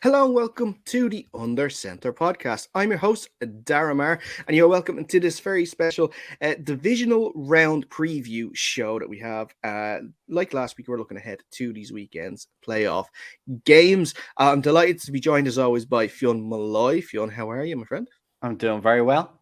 Hello and welcome to the Under Center podcast. I'm your host, Dara Marr, and you're welcome to this very special Divisional Round preview show that we have. Like last week, we're looking ahead to these weekend's playoff games. I'm delighted to be joined as always by Fionn Malloy. Fionn, how are you, my friend? I'm doing very well.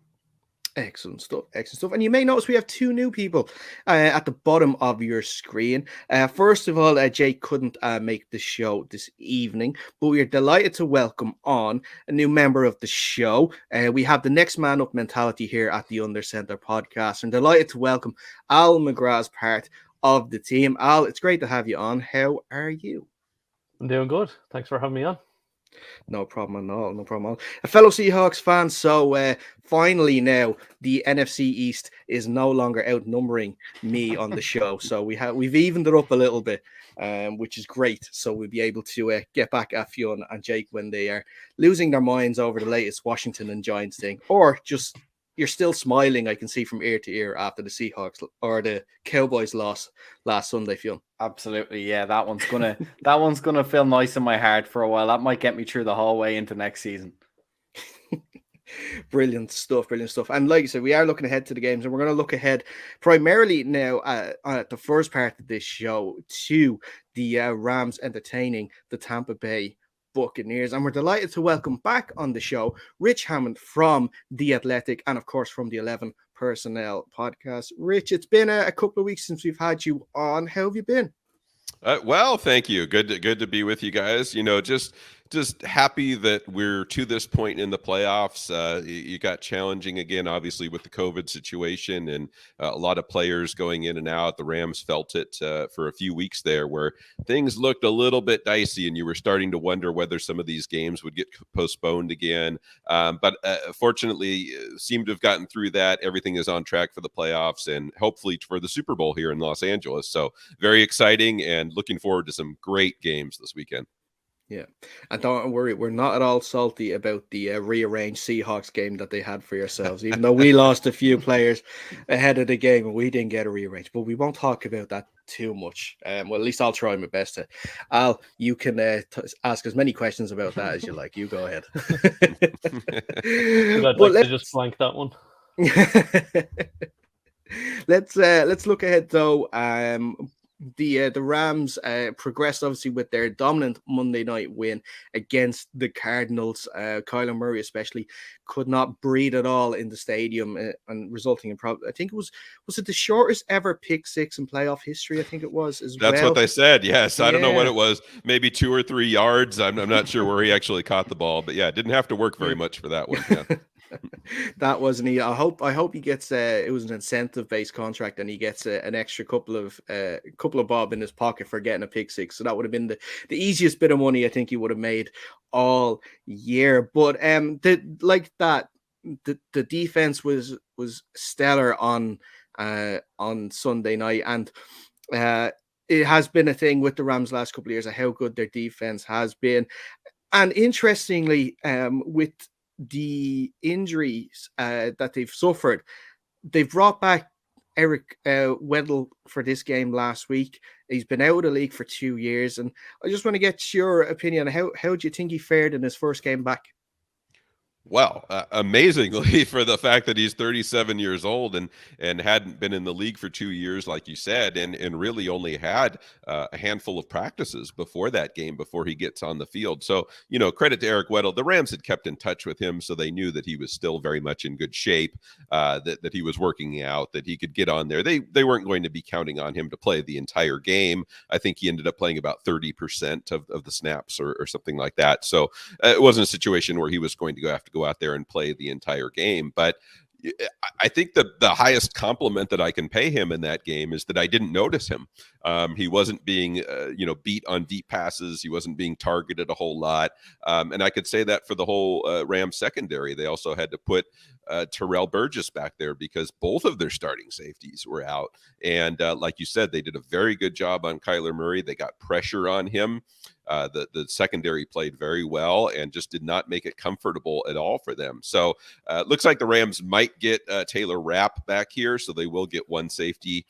Excellent stuff, excellent stuff. And you may notice we have two new people at the bottom of your screen. First of all, Jake couldn't make the show this evening, but we are delighted to welcome on a new member of the show. We have the next man up mentality here at the Under Center podcast. I'm delighted to welcome Al McGrath as part of the team. Al, it's great to have you on. How are you? I'm doing good. Thanks for having me on. No problem at all. No problem at all. A fellow Seahawks fan. So finally now the NFC East is no longer outnumbering me on the show. So we've evened it up a little bit, which is great. So we'll be able to get back at Fionn and Jake when they are losing their minds over the latest Washington and Giants thing, or just you're still smiling. I can see from ear to ear after the Seahawks or the Cowboys loss last Sunday, Fionn. Absolutely, yeah. That one's gonna feel nice in my heart for a while. That might get me through the whole way into next season. Brilliant stuff, brilliant stuff. And like I said, we are looking ahead to the games, and we're going to look ahead primarily now at the first part of this show to the Rams entertaining the Tampa Bay Buccaneers. And we're delighted to welcome back on the show Rich Hammond from The Athletic and, of course, from the 11 Personnel podcast. Rich, it's been a couple of weeks since we've had you on. How have you been? Well, thank you. Good to be with you guys. You know, just happy that we're to this point in the playoffs. You got challenging again, obviously, with the COVID situation and a lot of players going in and out. The Rams felt it for a few weeks there where things looked a little bit dicey and you were starting to wonder whether some of these games would get postponed again. But fortunately, seem to have gotten through that. Everything is on track for the playoffs and hopefully for the Super Bowl here in Los Angeles. So very exciting and looking forward to some great games this weekend. Yeah, and don't worry, we're not at all salty about the rearranged Seahawks game that they had for yourselves, even though we lost a few players ahead of the game and we didn't get a rearrange. But we won't talk about that too much. Well, at least I'll try my best to. Al, you can ask as many questions about that as you like. You go ahead. I'd like to just blank that one. Let's look ahead though. The Rams progressed obviously with their dominant Monday night win against the Cardinals. Kyler Murray especially could not breathe at all in the stadium and resulting in I think it was it the shortest ever pick six in playoff history? I think it was as well. That's what they said. Yes, I don't know what it was. Maybe 2 or 3 yards. I'm not sure where he actually caught the ball, but yeah, didn't have to work very much for that one. Yeah. That wasn't he. I hope he gets it was an incentive based contract and he gets an extra couple of bob in his pocket for getting a pick six. So that would have been the easiest bit of money I think he would have made all year. But the defense was stellar on Sunday night, and it has been a thing with the Rams last couple of years of how good their defense has been. And interestingly, with the injuries that they've suffered, they've brought back Eric Weddle for this game last week. He's been out of the league for 2 years, and I just want to get your opinion. How do you think he fared in his first game back? Well, amazingly, for the fact that he's 37 years old and hadn't been in the league for 2 years, like you said, and really only had a handful of practices before that game, before he gets on the field. So, you know, credit to Eric Weddle. The Rams had kept in touch with him, so they knew that he was still very much in good shape, that he was working out, that he could get on there. They weren't going to be counting on him to play the entire game. I think he ended up playing about 30% of the snaps or something like that. So it wasn't a situation where he was going to go out there and play the entire game. But I think the highest compliment that I can pay him in that game is that I didn't notice him. He wasn't being, beat on deep passes. He wasn't being targeted a whole lot. And I could say that for the whole Rams secondary. They also had to put Terrell Burgess back there because both of their starting safeties were out. And like you said, they did a very good job on Kyler Murray. They got pressure on him. The secondary played very well and just did not make it comfortable at all for them. So it looks like the Rams might get Taylor Rapp back here, so they will get one safety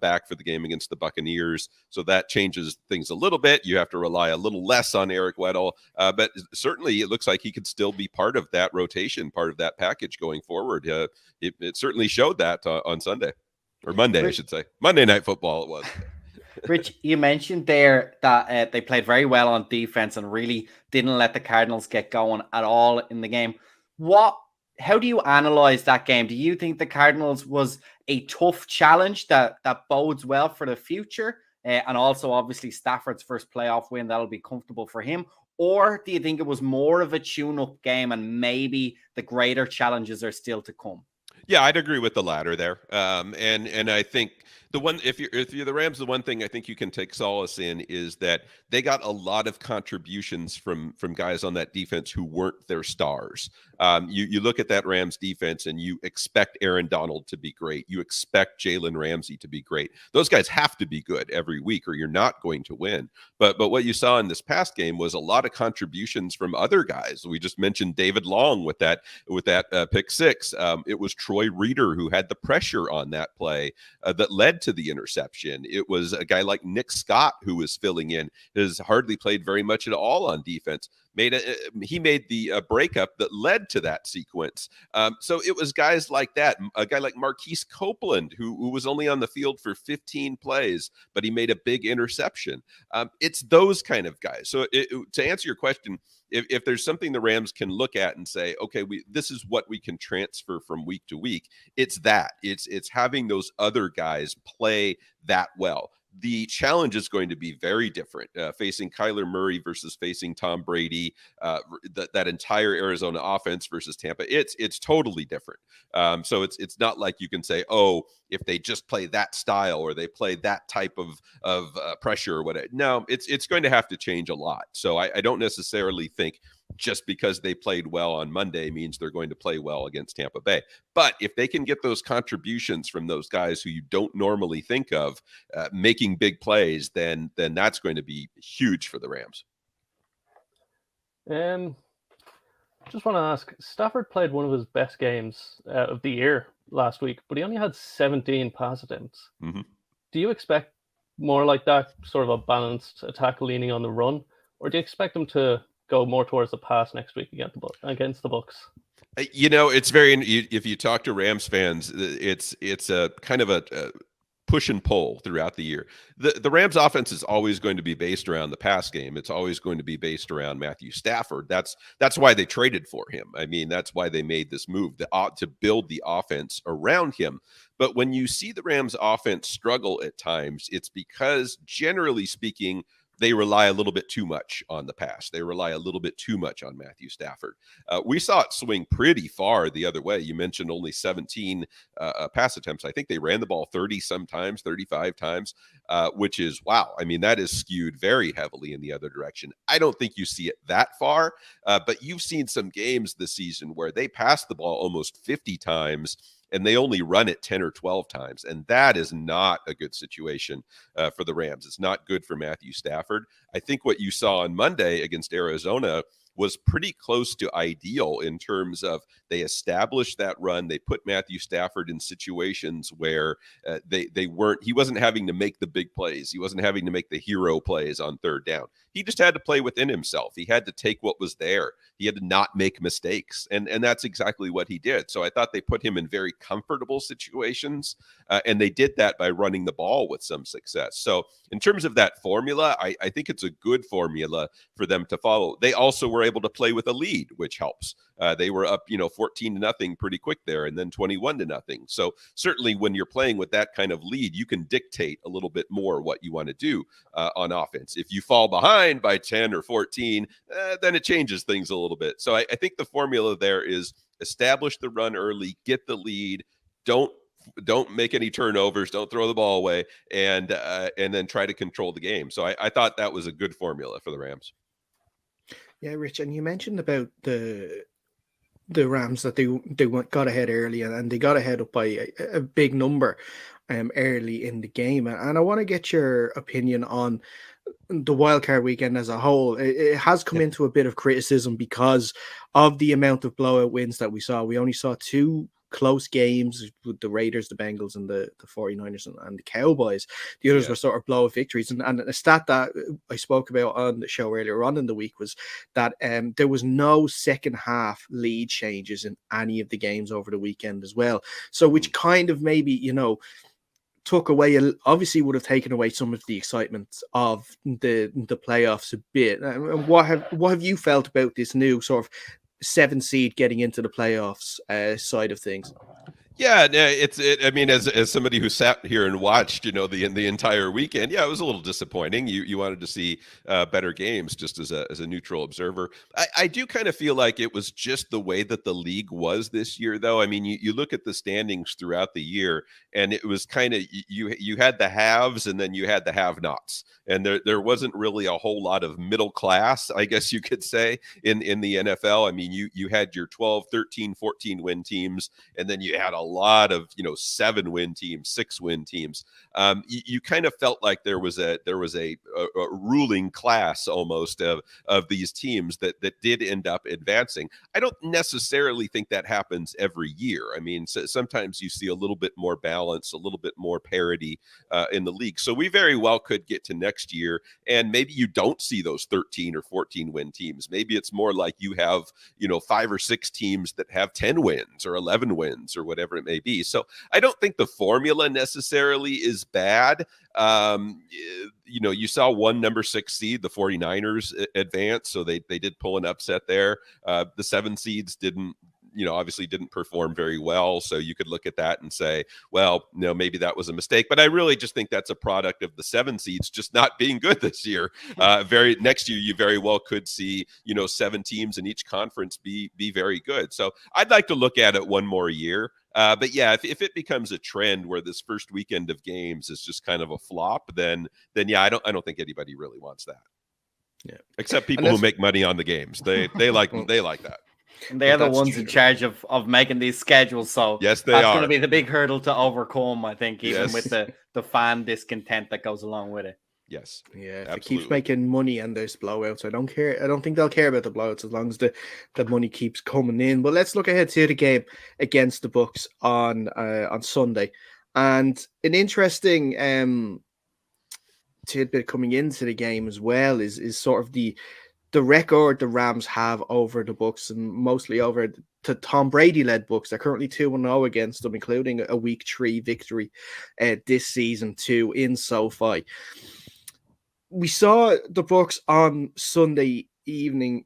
back for the game against the Buccaneers. So that changes things a little bit. You have to rely a little less on Eric Weddle, but certainly it looks like he could still be part of that rotation, part of that package going forward. It certainly showed that on Sunday, or Monday, I should say. Monday Night Football it was. Rich, you mentioned there that they played very well on defense and really didn't let the Cardinals get going at all in the game. How do you analyze that game? Do you think the Cardinals was a tough challenge that bodes well for the future? And also, obviously, Stafford's first playoff win, that'll be comfortable for him. Or do you think it was more of a tune-up game and maybe the greater challenges are still to come? Yeah, I'd agree with the latter there. And I think if you're the Rams, the one thing I think you can take solace in is that they got a lot of contributions from guys on that defense who weren't their stars. You look at that Rams defense and you expect Aaron Donald to be great. You expect Jalen Ramsey to be great. Those guys have to be good every week or you're not going to win. But what you saw in this past game was a lot of contributions from other guys. We just mentioned David Long with that pick six. It was Troy Reeder who had the pressure on that play that led to the interception. It was a guy like Nick Scott who was filling in, has hardly played very much at all on defense. He made the breakup that led to that sequence. So it was guys like that. A guy like Marquise Copeland, who was only on the field for 15 plays, but he made a big interception. It's those kind of guys. So to answer your question, if there's something the Rams can look at and say, okay, this is what we can transfer from week to week, it's that. It's having those other guys play that well. The challenge is going to be very different, facing Kyler Murray versus facing Tom Brady, that entire Arizona offense versus Tampa. It's totally different. So it's not like you can say, oh, if they just play that style or they play that type of pressure or whatever. No, it's going to have to change a lot. So I don't necessarily think just because they played well on Monday means they're going to play well against Tampa Bay. But if they can get those contributions from those guys who you don't normally think of making big plays, then that's going to be huge for the Rams. Just want to ask, Stafford played one of his best games of the year last week, but he only had 17 pass attempts. Mm-hmm. Do you expect more like that, sort of a balanced attack leaning on the run, or do you expect him to go more towards the pass next week against the Bucs? It's very. If you talk to Rams fans, it's a kind of a push and pull throughout the year. The Rams offense is always going to be based around the pass game. It's always going to be based around Matthew Stafford. That's why they traded for him. I mean, that's why they made this move to build the offense around him. But when you see the Rams offense struggle at times, it's because, generally speaking, they rely a little bit too much on the pass. They rely a little bit too much on Matthew Stafford. We saw it swing pretty far the other way. You mentioned only 17 pass attempts. I think they ran the ball 30 sometimes, 35 times, which is, wow. I mean, that is skewed very heavily in the other direction. I don't think you see it that far, but you've seen some games this season where they pass the ball almost 50 times and they only run it 10 or 12 times. And that is not a good situation for the Rams. It's not good for Matthew Stafford. I think what you saw on Monday against Arizona was pretty close to ideal in terms of they established that run. They put Matthew Stafford in situations where he wasn't having to make the big plays. He wasn't having to make the hero plays on third down. He just had to play within himself. He had to take what was there. He had to not make mistakes. And that's exactly what he did. So I thought they put him in very comfortable situations. And they did that by running the ball with some success. So in terms of that formula, I think it's a good formula for them to follow. They also were able to play with a lead, which helps. They were up, 14-0 pretty quick there, and then 21-0. So certainly when you're playing with that kind of lead, you can dictate a little bit more what you want to do on offense. If you fall behind by 10 or 14, then it changes things a little bit. So I think the formula there is establish the run early, get the lead, don't make any turnovers, don't throw the ball away, and then try to control the game. So I thought that was a good formula for the Rams. Yeah, Rich, and you mentioned about the Rams that they got ahead early, and they got ahead up by a big number early in the game. And I want to get your opinion on the wildcard weekend as a whole. It has come into a bit of criticism because of the amount of blowout wins that we saw. We only saw two close games with the Raiders, the Bengals, and the 49ers and the Cowboys. The others were sort of blowout victories. And a stat that I spoke about on the show earlier on in the week was that there was no second half lead changes in any of the games over the weekend as well. So which kind of maybe, took away, obviously would have taken away some of the excitement of the playoffs a bit. What have you felt about this new sort of 7 seed getting into the playoffs side of things? Yeah, I mean, as somebody who sat here and watched, the entire weekend, yeah, it was a little disappointing. You wanted to see better games, just as a neutral observer. I do kind of feel like it was just the way that the league was this year, though. I mean, you look at the standings throughout the year, and it was kind of you had the haves, and then you had the have-nots, and there wasn't really a whole lot of middle class, I guess you could say, in the NFL. I mean, you had your 12, 13, 14 win teams, and then you had a lot of 7-win teams, 6-win teams. You kind of felt like there was a ruling class almost of these teams that did end up advancing. I don't necessarily think that happens every year. I mean, sometimes you see a little bit more balance, a little bit more parity in the league. So we very well could get to next year, and maybe you don't see those 13 or 14 win teams. Maybe it's more like you have 5 or 6 teams that have 10 wins or 11 wins or whatever it may be. So I don't think the formula necessarily is bad. You saw one number 6 seed, the 49ers, advance. So they did pull an upset there. The 7 seeds obviously didn't perform very well. So you could look at that and say, well, maybe that was a mistake. But I really just think that's a product of the 7 seeds just not being good this year. Next year, you very well could see, 7 teams in each conference be very good. So I'd like to look at it one more year. But yeah, if it becomes a trend where this first weekend of games is just kind of a flop, then yeah, I don't think anybody really wants that. Yeah, except people who make money on the games. They like that. And they're the ones in charge of making these schedules. So yes, that's going to be the big hurdle to overcome, I think, even with the fan discontent that goes along with it. Yes. Yeah, if absolutely. it keeps making money and there's blowouts, I don't care. I don't think they'll care about the blowouts as long as the money keeps coming in. But let's look ahead to the game against the Bucs on Sunday. And an interesting tidbit coming into the game as well is sort of the record the Rams have over the Bucs, and mostly over the Tom Brady-led Bucs. They're currently 2-0 against them, including a Week 3 victory this season too in SoFi. We saw the Bucs on Sunday evening,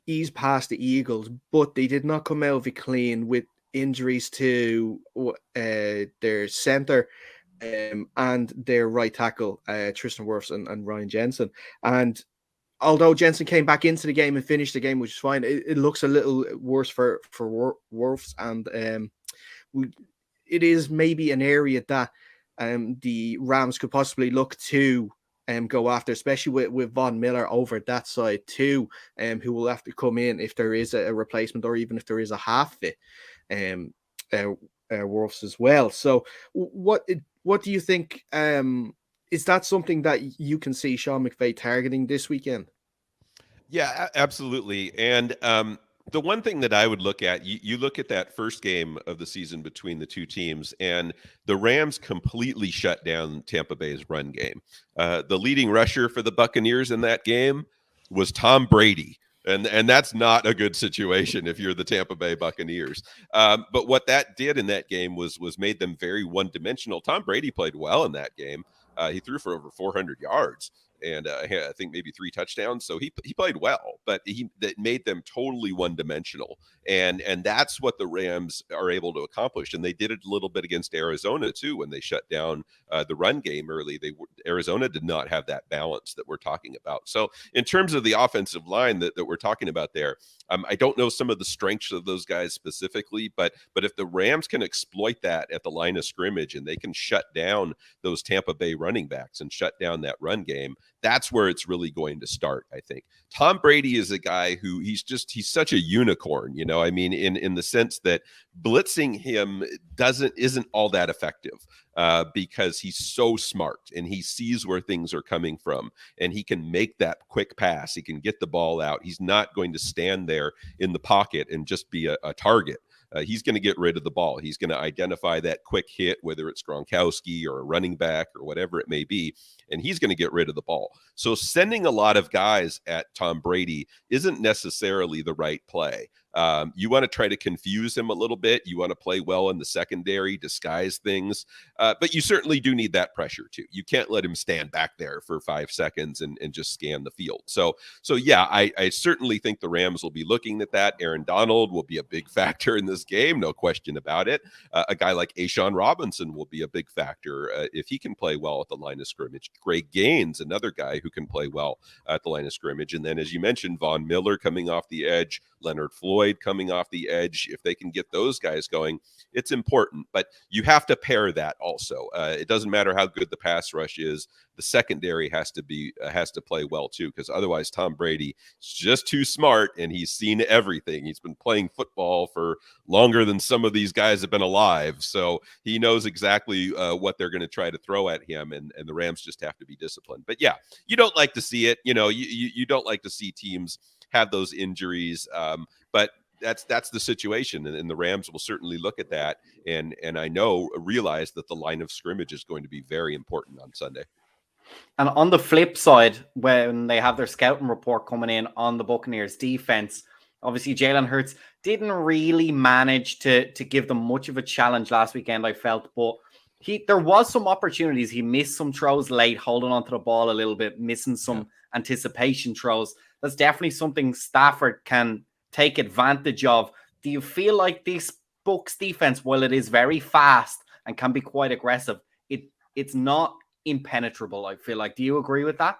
ease past the Eagles, but they did not come out of it clean with injuries to their center and their right tackle, Tristan Wirfs and Ryan Jensen. And although Jensen came back into the game and finished the game, which is fine, it looks a little worse for Wirfs, and it is maybe an area that the Rams could possibly look to go after, especially with Von Miller over that side too, who will have to come in if there is a replacement, or even if there is a half fit Wirfs as well. So what do you think? Is that something that you can see Sean McVay targeting this weekend? Yeah, absolutely. And the one thing that I would look at, you look at that first game of the season between the two teams, and the Rams completely shut down Tampa Bay's run game. The leading rusher for the Buccaneers in that game was Tom Brady. And that's not a good situation if you're the Tampa Bay Buccaneers. But what that did in that game was made them very one-dimensional. Tom Brady played well in that game. He threw for over 400 yards. And I think maybe 3 touchdowns. So he played well, but that made them totally one-dimensional. And that's what the Rams are able to accomplish. And they did it a little bit against Arizona too, when they shut down the run game early. Arizona did not have that balance that we're talking about. So in terms of the offensive line that we're talking about there, I don't know some of the strengths of those guys specifically, but if the Rams can exploit that at the line of scrimmage, and they can shut down those Tampa Bay running backs and shut down that run game, that's where it's really going to start, I think. Tom Brady is a guy who he's such a unicorn, I mean, in the sense that blitzing him isn't all that effective because he's so smart and he sees where things are coming from, and he can make that quick pass. He can get the ball out. He's not going to stand there in the pocket and just be a target. he's going to get rid of the ball. He's going to identify that quick hit, whether it's Gronkowski or a running back or whatever it may be, and he's going to get rid of the ball. So sending a lot of guys at Tom Brady isn't necessarily the right play. You want to try to confuse him a little bit. You want to play well in the secondary, disguise things. But you certainly do need that pressure too. You can't let him stand back there for 5 seconds and just scan the field. So yeah, I certainly think the Rams will be looking at that. Aaron Donald will be a big factor in this game, no question about it. A guy like Ashawn Robinson will be a big factor if he can play well at the line of scrimmage. Greg Gaines, another guy who can play well at the line of scrimmage. And then, as you mentioned, Von Miller coming off the edge, Leonard Floyd coming off the edge. If they can get those guys going, it's important. But you have to pair that also. It doesn't matter how good the pass rush is. The secondary has to play well too, because otherwise Tom Brady is just too smart, and he's seen everything. He's been playing football for longer than some of these guys have been alive, so he knows exactly what they're going to try to throw at him, and the Rams just have to be disciplined. But yeah, you don't like to see it. You don't like to see teams have those injuries, but that's the situation, and the Rams will certainly look at that and I know realize that the line of scrimmage is going to be very important on Sunday. And on the flip side, when they have their scouting report coming in on the Buccaneers defense, obviously Jalen Hurts didn't really manage to give them much of a challenge last weekend, I felt, but there was some opportunities. He missed some throws late, holding onto the ball a little bit, missing some anticipation throws. That's definitely something Stafford can take advantage of. Do you feel like this Bucs defense, while it is very fast and can be quite aggressive, it's not impenetrable, I feel like? Do you agree with that?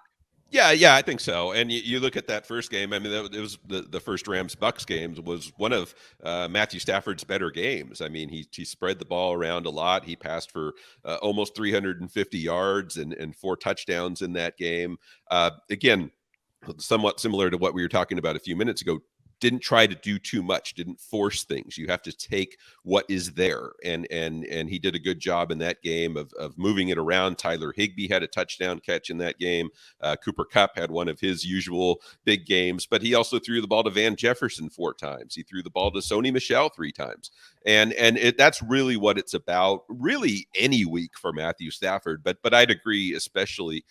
Yeah, I think so. And you look at that first game. I mean, it was the first Rams-Bucks game was one of Matthew Stafford's better games. I mean, he spread the ball around a lot. He passed for almost 350 yards and 4 touchdowns in that game. Again, somewhat similar to what we were talking about a few minutes ago. Didn't try to do too much, didn't force things. You have to take what is there. And he did a good job in that game of moving it around. Tyler Higbee had a touchdown catch in that game. Cooper Kupp had one of his usual big games, but he also threw the ball to Van Jefferson 4 times. He threw the ball to Sony Michel 3 times. And that's really what it's about, really any week for Matthew Stafford. But I'd agree, especially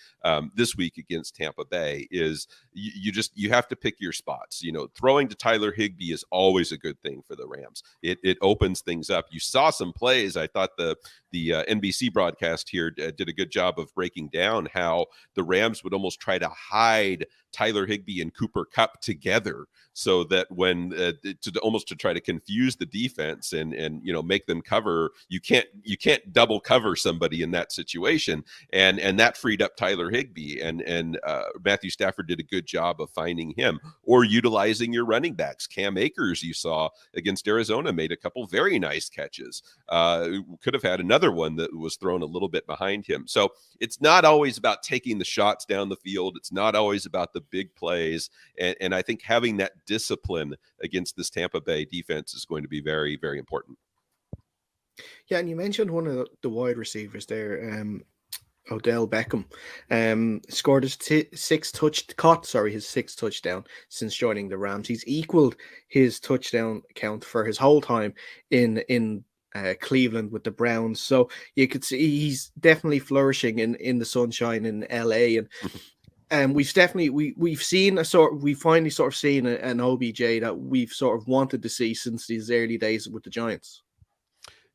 this week against Tampa Bay, is you have to pick your spots. Throwing to Tyler Higbee is always a good thing for the Rams. It opens things up. You saw some plays. I thought the NBC broadcast here did a good job of breaking down how the Rams would almost try to hide Tyler Higbee and Cooper Kupp together, so that when to try to confuse the defense and make them cover, you can't double cover somebody in that situation, and that freed up Tyler Higbee, and Matthew Stafford did a good job of finding him or utilizing your running backs. Cam Akers, you saw against Arizona, made a couple very nice catches. Could have had another one that was thrown a little bit behind him. So it's not always about taking the shots down the field. It's not always about the big plays. And I think having that discipline against this Tampa Bay defense is going to be very, very important. Yeah, and you mentioned one of the wide receivers there, Odell Beckham, scored his sixth touchdown since joining the Rams. He's equaled his touchdown count for his whole time in Cleveland with the Browns. So you could see he's definitely flourishing in the sunshine in LA, and we've finally sort of seen an OBJ that we've sort of wanted to see since these early days with the Giants.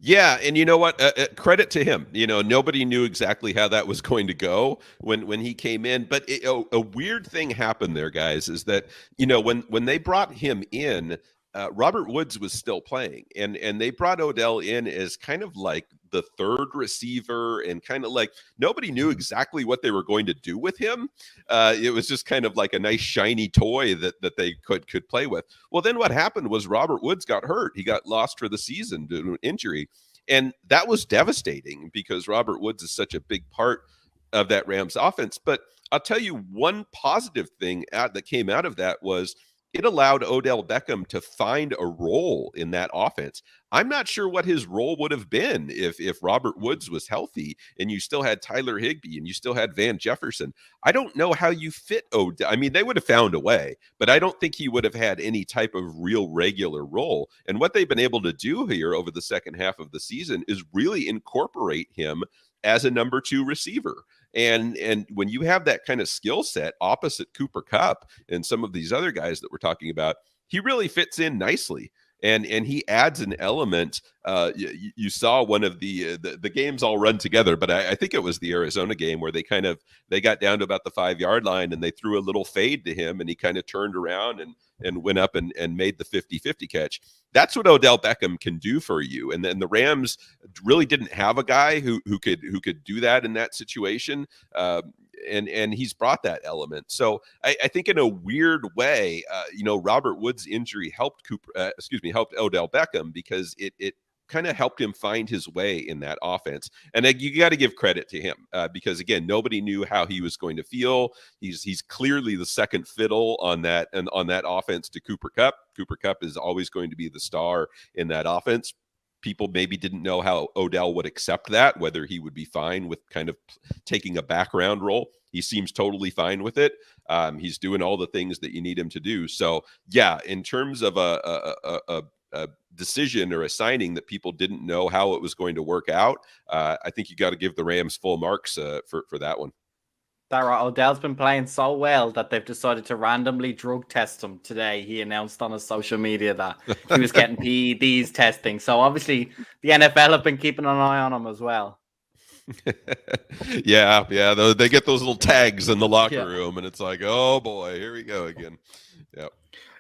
Yeah, and you know what? Credit to him. Nobody knew exactly how that was going to go when he came in. But a weird thing happened there, guys, is that when they brought him in, Robert Woods was still playing, and they brought Odell in as kind of like the third receiver, and kind of like nobody knew exactly what they were going to do with him. It was just kind of like a nice shiny toy that they could play with. Well, then what happened was Robert Woods got hurt. He got lost for the season due to an injury, and that was devastating because Robert Woods is such a big part of that Rams offense. But I'll tell you one positive thing that came out of that was it allowed Odell Beckham to find a role in that offense. I'm not sure what his role would have been if Robert Woods was healthy and you still had Tyler Higbee and you still had Van Jefferson. I don't know how you fit Odell. I mean, they would have found a way, but I don't think he would have had any type of real regular role. And what they've been able to do here over the second half of the season is really incorporate him as a number 2 receiver. And when you have that kind of skill set opposite Cooper Kupp and some of these other guys that we're talking about, he really fits in nicely. And he adds an element. You saw one of the games all run together, but I think it was the Arizona game where they got down to about the 5-yard line and they threw a little fade to him and he kind of turned around and went up and made the 50-50 catch. That's what Odell Beckham can do for you. And then the Rams really didn't have a guy who could do that in that situation. And he's brought that element. So I think in a weird way, Robert Woods' injury helped Odell Beckham because it kind of helped him find his way in that offense. And you got to give credit to him because, again, nobody knew how he was going to feel. He's clearly the second fiddle on that offense to Cooper Kupp. Cooper Kupp is always going to be the star in that offense. People maybe didn't know how Odell would accept that, whether he would be fine with kind of taking a background role. He seems totally fine with it. He's doing all the things that you need him to do. So, yeah, in terms of a decision or a signing that people didn't know how it was going to work out, I think you got to give the Rams full marks for that one. Dara, Odell's been playing so well that they've decided to randomly drug test him today. He announced on his social media that he was getting PEDs testing. So obviously the NFL have been keeping an eye on him as well. Yeah. They get those little tags in the locker room, and it's like, oh boy, here we go again. Yeah.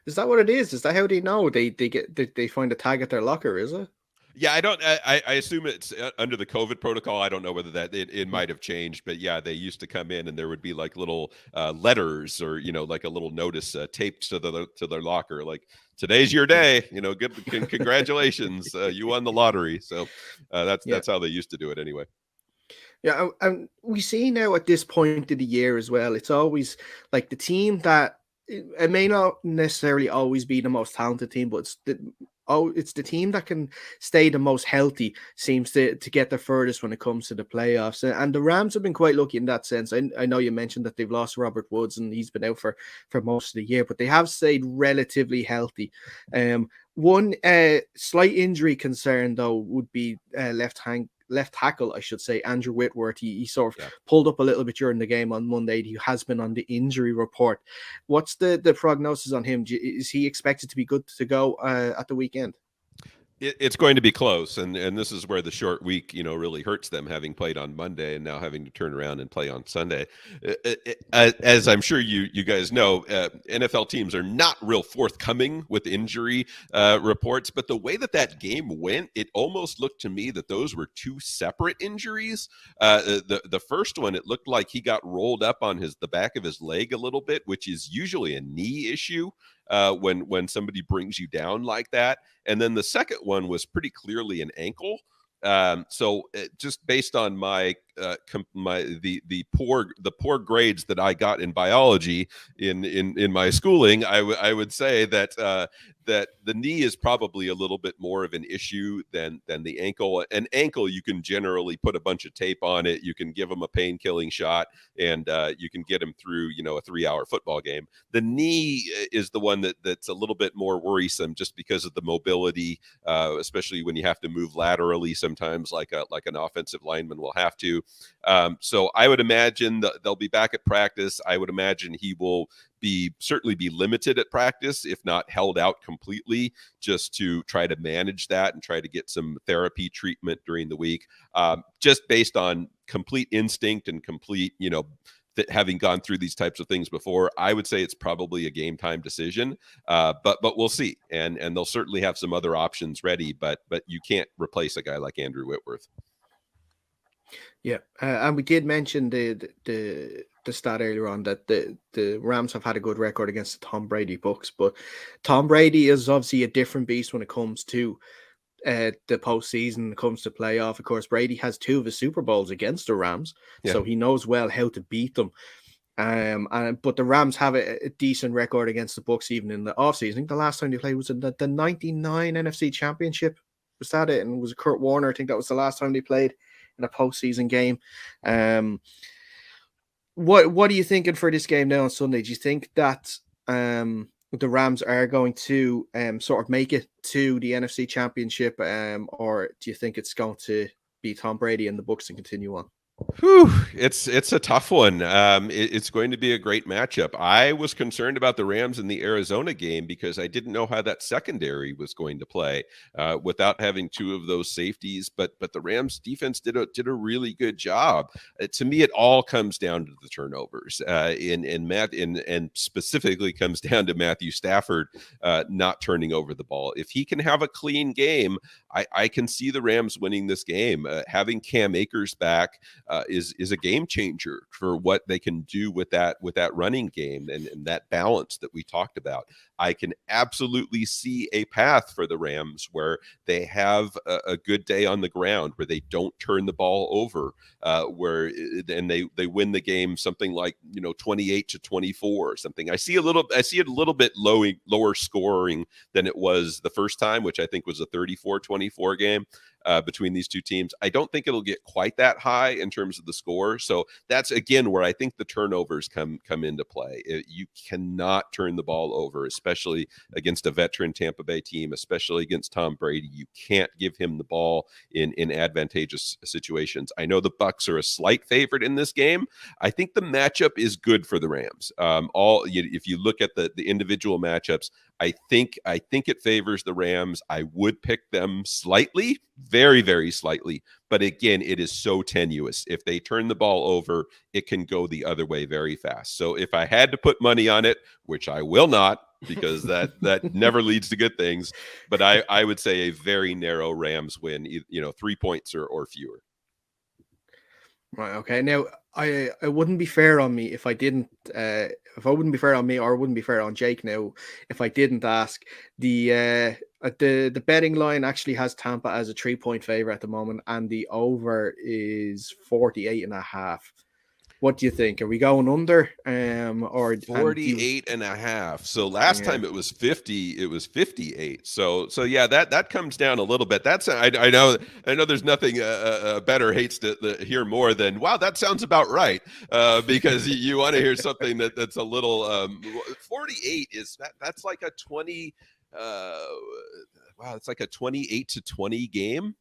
Is that what it is? Is that how they know? They find a tag at their locker, is it? Yeah, I assume it's under the COVID protocol. I don't know whether that it might have changed, but yeah, they used to come in and there would be like little letters or like a little notice taped to their locker, like today's your day. Good, congratulations, you won the lottery. So that's how they used to do it anyway. Yeah, and we see now at this point of the year as well, it's always like the team that it may not necessarily always be the most talented team, but it's the team that can stay the most healthy seems to get the furthest when it comes to the playoffs. And the Rams have been quite lucky in that sense. I know you mentioned that they've lost Robert Woods and he's been out for most of the year, but they have stayed relatively healthy. One slight injury concern, though, would be left tackle, I should say, Andrew Whitworth. He sort of pulled up a little bit during the game on Monday. He has been on the injury report. What's the prognosis on him? Is he expected to be good to go at the weekend? It's going to be close, and this is where the short week, really hurts them, having played on Monday and now having to turn around and play on Sunday. As I'm sure you guys know, NFL teams are not real forthcoming with injury reports, but the way that game went, it almost looked to me that those were two separate injuries. The first one, it looked like he got rolled up on the back of his leg a little bit, which is usually a knee issue. When somebody brings you down like that. And then the second one was pretty clearly an ankle. So just based on my the poor grades that I got in biology in my schooling, I would say that that the knee is probably a little bit more of an issue than the ankle. An ankle, you can generally put a bunch of tape on it. You can give them a pain-killing shot, and you can get them through, a 3-hour football game. The knee is the one that's a little bit more worrisome, just because of the mobility, especially when you have to move laterally. Sometimes, like an offensive lineman will have to. So I would imagine that they'll be back at practice. I would imagine he will certainly be limited at practice, if not held out completely, just to try to manage that and try to get some therapy treatment during the week. Just based on complete instinct and complete, having gone through these types of things before, I would say it's probably a game time decision. But we'll see. And they'll certainly have some other options ready, but you can't replace a guy like Andrew Whitworth. Yeah, and we did mention the stat earlier on that the Rams have had a good record against the Tom Brady Bucs, but Tom Brady is obviously a different beast when it comes to the postseason, when it comes to playoff. Of course, Brady has 2 of his Super Bowls against the Rams, so he knows well how to beat them. But the Rams have a decent record against the Bucs even in the offseason. I think the last time they played was in the 99 NFC Championship. Was that it? And it was Kurt Warner. I think that was the last time they played in a postseason game. What are you thinking for this game now on Sunday? Do you think that the Rams are going to sort of make it to the NFC Championship, or do you think it's going to be Tom Brady and the Bucs and continue on? Whew, it's a tough one. It's going to be a great matchup. I was concerned about the Rams in the Arizona game because I didn't know how that secondary was going to play without having two of those safeties. But the Rams defense did a really good job. To me, it all comes down to the turnovers. And specifically comes down to Matthew Stafford not turning over the ball. If he can have a clean game, I can see the Rams winning this game. Having Cam Akers back is a game changer for what they can do with that running game and that balance that we talked about. I can absolutely see a path for the Rams where they have a good day on the ground, where they don't turn the ball over, and they win the game something like 28-24 or something. I see it a little bit lower scoring than it was the first time, which I think was a 34-24 game between these two teams. I don't think it'll get quite that high in terms of the score. So that's again where I think the turnovers come into play. You cannot turn the ball over, especially against a veteran Tampa Bay team, especially against Tom Brady. You can't give him the ball in advantageous situations. I know the Bucs are a slight favorite in this game. I think the matchup is good for the Rams. If you look at the individual matchups, I think it favors the Rams. I would pick them slightly, very, very slightly. But again, it is so tenuous. If they turn the ball over, it can go the other way very fast. So if I had to put money on it, which I will not, because that never leads to good things, but I would say a very narrow Rams win, 3 points or fewer. Right. Okay. Now, I wouldn't be fair on me if I didn't. If I wouldn't be fair on me, or wouldn't be fair on Jake now, if I didn't ask. The betting line actually has Tampa as a 3-point favorite at the moment, and the over is 48.5. What do you think? Are we going under? Or 48.5. So last time it was 50, it was 58. So yeah, that comes down a little bit. That's I know there's nothing better hates to hear more than, wow, that sounds about right. Because you want to hear something that's a little 48 is that's like a 20 wow, it's like a 28-20 game.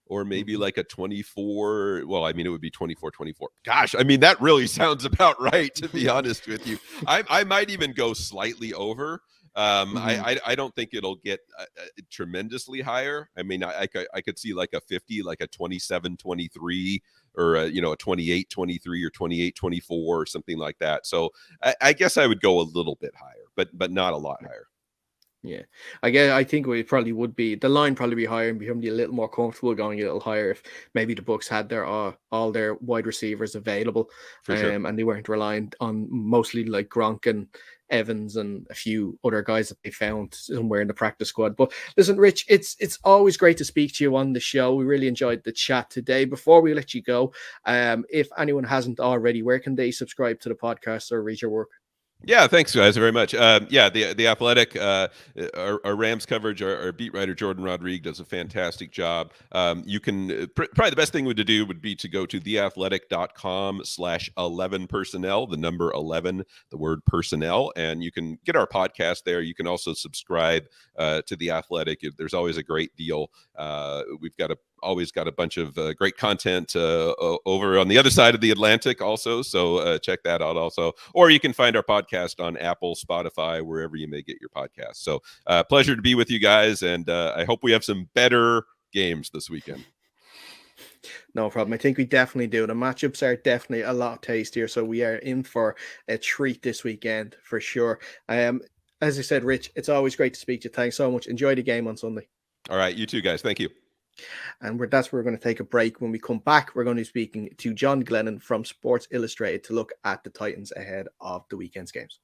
Or maybe like a 24. Well, I mean, it would be 24-24. Gosh, I mean, that really sounds about right, to be honest with you. I might even go slightly over. I don't think it'll get tremendously higher. I mean, I could see like a 50, like a 27-23, or a 28-23 or 28-24 or something like that. So I guess I would go a little bit higher, but not a lot higher. Yeah, I think it probably would be, the line probably be higher and become a little more comfortable going a little higher if maybe the Bucs had their all their wide receivers available, Sure. And they weren't relying on mostly like Gronk and Evans and a few other guys that they found somewhere in the practice squad. But listen, Rich, it's always great to speak to you on the show. We really enjoyed the chat today. Before we let you go, if anyone hasn't already, where can they subscribe to the podcast or read your work? Yeah, thanks guys very much. The Athletic, our Rams coverage, our beat writer Jordan Rodriguez does a fantastic job. You can probably the best thing to do would be to go to theathletic.com/11personnel, the number 11, the word personnel, and you can get our podcast there. You can also subscribe to The Athletic. There's always a great deal. We've always got a bunch of great content over on the other side of the Atlantic also. So check that out also. Or you can find our podcast on Apple, Spotify, wherever you may get your podcast. So pleasure to be with you guys. And I hope we have some better games this weekend. No problem. I think we definitely do. The matchups are definitely a lot tastier. So we are in for a treat this weekend for sure. As I said, Rich, it's always great to speak to you. Thanks so much. Enjoy the game on Sunday. All right. You too, guys. Thank you. And that's where we're going to take a break. When we come back, we're going to be speaking to John Glennon from Sports Illustrated to look at the Titans ahead of the weekend's games.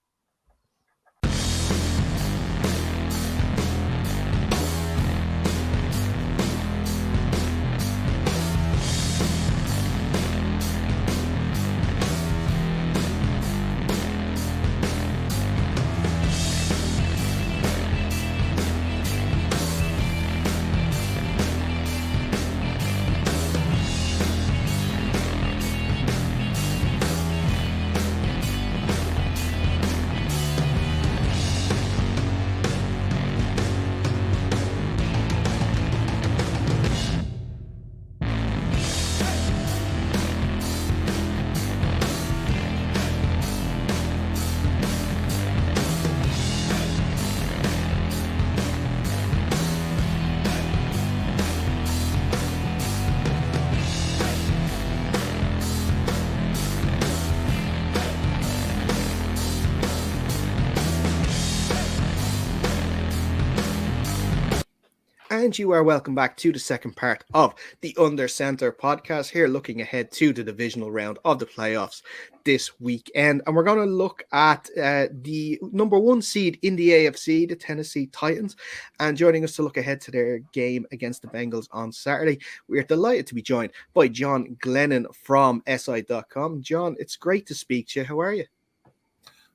And you are welcome back to the second part of the Under Center podcast here, looking ahead to the divisional round of the playoffs this weekend. And we're going to look at the number 1 seed in the AFC, the Tennessee Titans. And joining us to look ahead to their game against the Bengals on Saturday, we are delighted to be joined by John Glennon from SI.com. John, it's great to speak to you. How are you?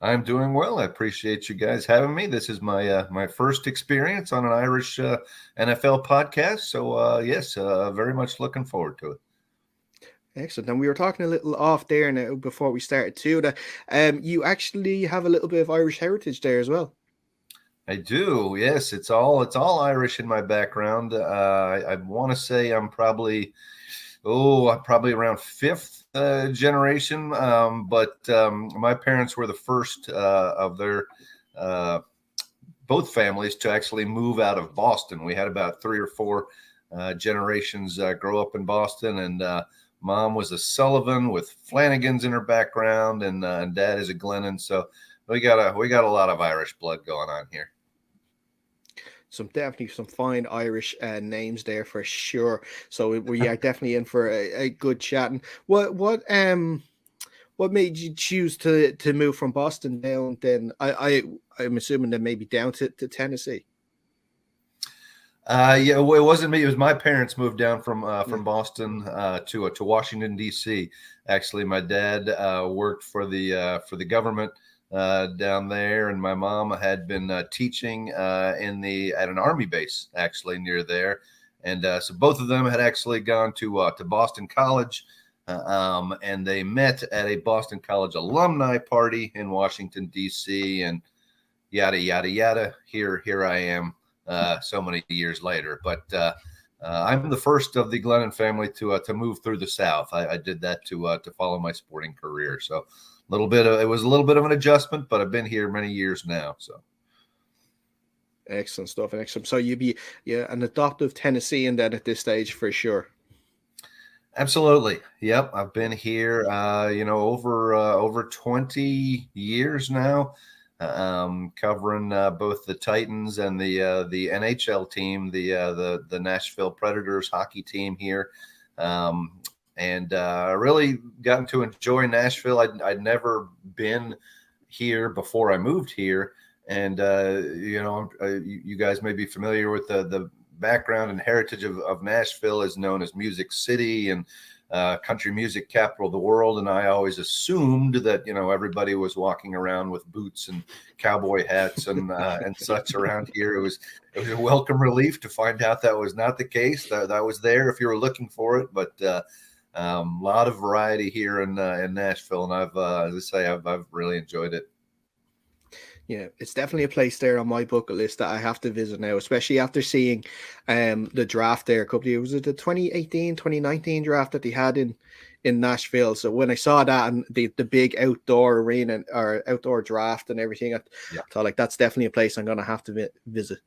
I'm doing well. I appreciate you guys having me. This is my my first experience on an Irish NFL podcast. So yes, very much looking forward to it. Excellent. And we were talking a little off there now before we started too, that you actually have a little bit of Irish heritage there as well. I do. Yes, it's all Irish in my background. I want to say I'm probably around 5th generation. But my parents were the first of their both families to actually move out of Boston. We had about 3 or 4 generations grow up in Boston, and mom was a Sullivan with Flanagan's in her background, and dad is a Glennon. So we got a lot of Irish blood going on here. Definitely some fine Irish names there for sure. So we are definitely in for a good chat. And what made you choose to move from Boston down? Then I'm assuming that maybe down to Tennessee. Yeah, well, it wasn't me. It was my parents moved down from Boston to Washington D.C. Actually, my dad worked for the government down there, and my mom had been teaching at an army base actually near there, and so both of them had actually gone to Boston College, and they met at a Boston College alumni party in Washington D.C. and yada yada yada. Here I am so many years later, but I'm the first of the Glennon family to move through the South. I did that to follow my sporting career, so. It was a little bit of an adjustment, but I've been here many years now. So excellent stuff. Excellent. So you'd be an adoptive Tennessean then at this stage for sure. Absolutely. Yep. I've been here, over 20 years now, covering both the Titans and the NHL team, the Nashville Predators hockey team here. And really gotten to enjoy Nashville. I'd never been here before I moved here. And, you guys may be familiar with the background and heritage of Nashville, is known as Music City and country music capital of the world. And I always assumed that, everybody was walking around with boots and cowboy hats and such around here. It was a welcome relief to find out that was not the case. That was there if you were looking for it. But a lot of variety here in Nashville, and I've really enjoyed it. Yeah, it's definitely a place there on my bucket list that I have to visit now, especially after seeing the draft there a couple of years. Was it the 2018, 2019 draft that they had in Nashville? So when I saw that and the big outdoor arena or outdoor draft and everything, I thought like that's definitely a place I'm going to have to visit.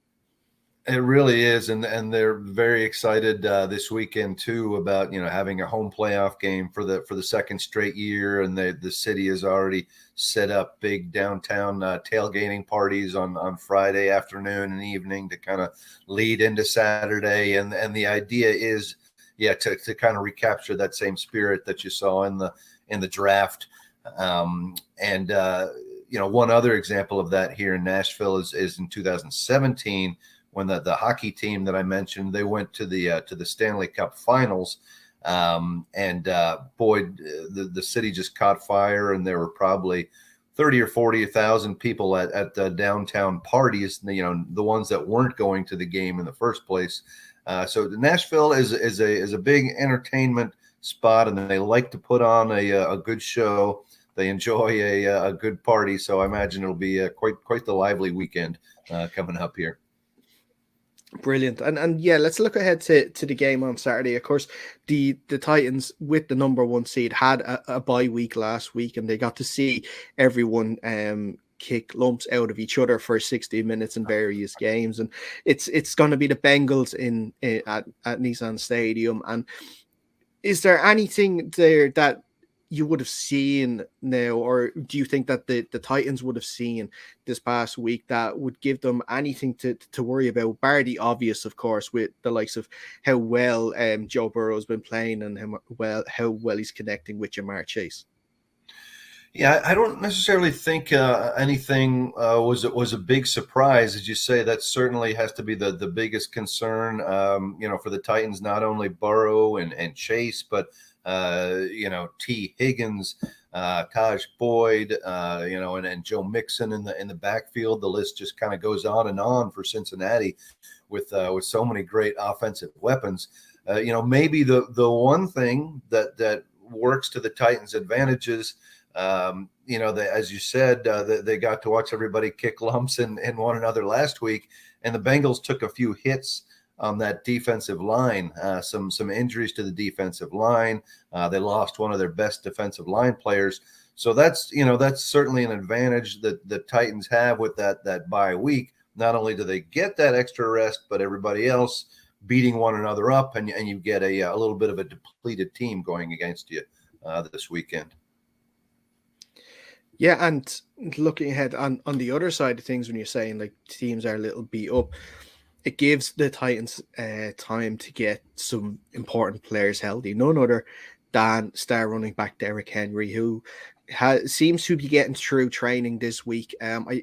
It really is, and they're very excited this weekend too about having a home playoff game for the second straight year, and the city has already set up big downtown tailgating parties on Friday afternoon and evening to kind of lead into Saturday, and the idea is to kind of recapture that same spirit that you saw in the draft, and one other example of that here in Nashville is in 2017. When the hockey team that I mentioned, they went to the Stanley Cup Finals, and the city just caught fire, and there were probably 30 or 40,000 people at the downtown parties. The ones that weren't going to the game in the first place. So Nashville is a big entertainment spot, and they like to put on a good show. They enjoy a good party, so I imagine it'll be quite the lively weekend coming up here. Brilliant. And yeah, let's look ahead to the game on Saturday. Of course, the Titans with the number 1 seed had a bye week last week, and they got to see everyone kick lumps out of each other for 60 minutes in various games. And it's going to be the Bengals at Nissan Stadium. And is there anything there that you would have seen now, or do you think that the Titans would have seen this past week that would give them anything to worry about, bar the obvious, of course, with the likes of how well Joe Burrow's been playing and how well he's connecting with Jamar Chase? Yeah, I don't necessarily think anything was a big surprise, as you say. That certainly has to be the biggest concern. For the Titans, not only Burrow and Chase, but T. Higgins, Taj Boyd, and Joe Mixon in the backfield. The list just kind of goes on for Cincinnati with so many great offensive weapons. Maybe the one thing that works to the Titans' advantages. As you said, they got to watch everybody kick lumps in one another last week, and the Bengals took a few hits on that defensive line, some injuries to the defensive line. They lost one of their best defensive line players. So that's certainly an advantage that the Titans have with that bye week. Not only do they get that extra rest, but everybody else beating one another up, and you get a little bit of a depleted team going against you this weekend. Yeah, and looking ahead on the other side of things, when you're saying like teams are a little beat up, it gives the Titans time to get some important players healthy. None other than star running back Derrick Henry, who seems to be getting through training this week.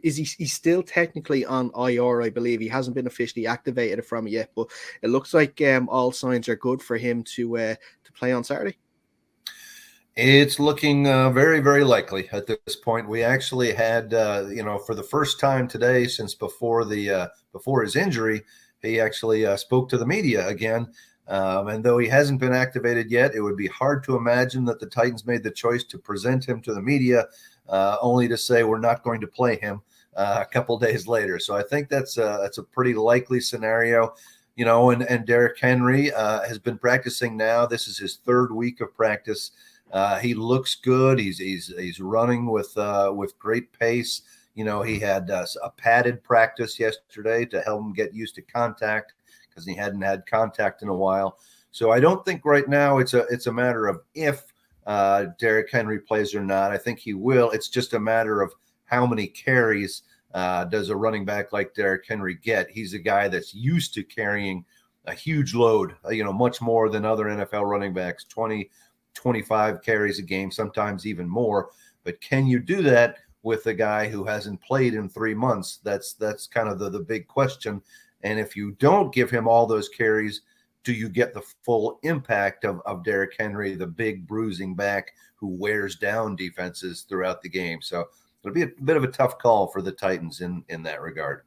He's still technically on IR, I believe. He hasn't been officially activated from it yet, but it looks like all signs are good for him to play on Saturday. It's looking very, very likely at this point. We actually had, for the first time today since before his injury, he actually spoke to the media again. And though he hasn't been activated yet, it would be hard to imagine that the Titans made the choice to present him to the media, only to say we're not going to play him a couple days later. So I think that's a pretty likely scenario. And Derrick Henry has been practicing now. This is his third week of practice. He looks good. He's running with great pace. He had a padded practice yesterday to help him get used to contact because he hadn't had contact in a while. So I don't think right now it's a matter of if Derrick Henry plays or not. I think he will. It's just a matter of how many carries does a running back like Derrick Henry get. He's a guy that's used to carrying a huge load, much more than other NFL running backs, 25 carries a game, sometimes even more. But can you do that with a guy who hasn't played in 3 months? That's kind of the big question. And if you don't give him all those carries, do you get the full impact of Derrick Henry, the big bruising back who wears down defenses throughout the game? So it'll be a bit of a tough call for the Titans in that regard.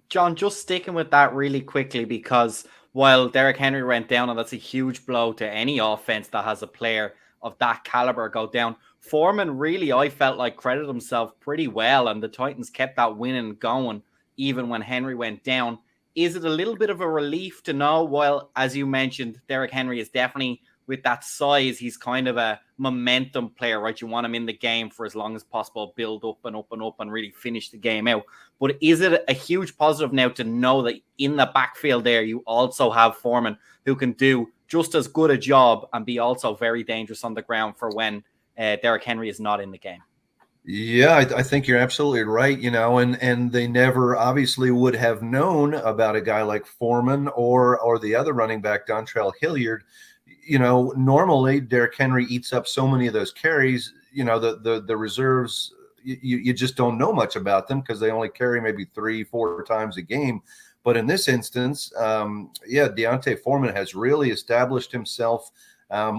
John, just sticking with that really quickly, because while Derrick Henry went down, and that's a huge blow to any offense that has a player of that caliber go down, Foreman really, I felt like, credited himself pretty well, and the Titans kept that winning going even when Henry went down. Is it a little bit of a relief to know, while, as you mentioned, Derrick Henry is definitely, with that size, he's kind of a momentum player, right? You want him in the game for as long as possible, build up and up and up and really finish the game out. But is it a huge positive now to know that in the backfield there, you also have Foreman who can do just as good a job and be also very dangerous on the ground for when Derrick Henry is not in the game? Yeah, I think you're absolutely right, and they never obviously would have known about a guy like Foreman or the other running back, Dontrell Hilliard. Normally Derrick Henry eats up so many of those carries, the reserves, you just don't know much about them because they only carry maybe 3-4 times a game. But in this instance, D'Onta Foreman has really established himself.